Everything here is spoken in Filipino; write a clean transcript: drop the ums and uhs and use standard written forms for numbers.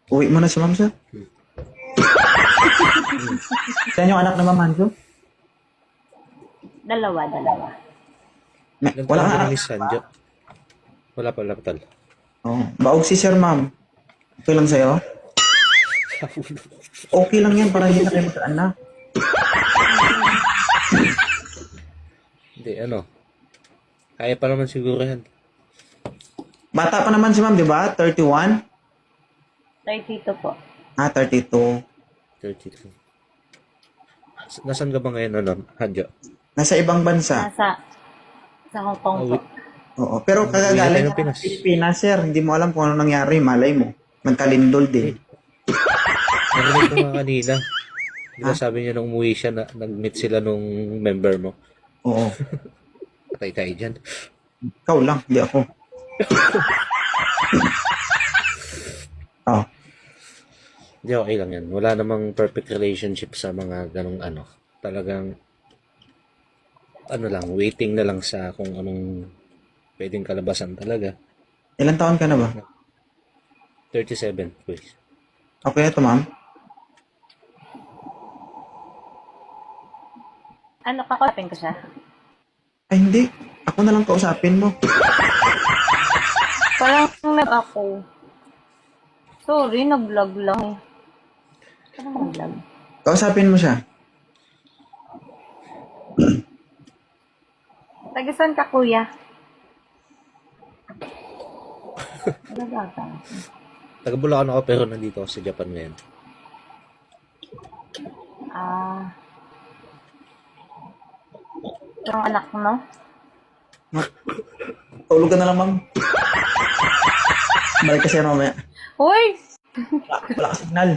Uwi mo na si ma'am, sir. Yan yung anak na ma'am, Hanjo? Dalawa. Wala kang anak. Miss Sanjo. Wala pa, tal. Oh, baog si sir, ma'am. Okay lang sa'yo? Okay lang yan para hindi na kayo magkaanak. Hindi, ano. Kaya pa naman siguro yan. Bata pa naman si ma'am, di ba? 31? 32 po. 32. 32. Nasaan ka ba ngayon, ano, Hanjo? Nasa ibang bansa. Sa Hong Kong po. Oo, pero kagagaling Uwi na tayo ng Pinas. Pilipinas, sir. Hindi mo alam kung ano nangyari. Malay mo. Magkalindol din. Narinig ko nga kanina. Di ba sabi niya nung umuwi siya, nag-meet sila nung member mo. Oo. Patay tayo dyan. Ikaw lang, hindi ako. Oh. Hindi, okay lang yan. Wala namang perfect relationship sa mga ganong ano. Talagang, ano lang, waiting na lang sa kung anong pwedeng kalabasan talaga. Ilan taon ka na ba? 37, please. Okay na to, ma'am? Ano, kakapin ko siya? Ay, hindi. Ako na lang kausapin mo. Parang ako. Sorry, nag-vlog lang eh. Parang nag-vlog. Kausapin mo siya. Tagasan ka, kuya? Ano ba ata? Taga Bulacan ako pero nandito ako sa Japan ngayon. Yung anak mo? Tulog ka na lang, ma'am. Balik kasi mamaya. Uy! Wala ka signal.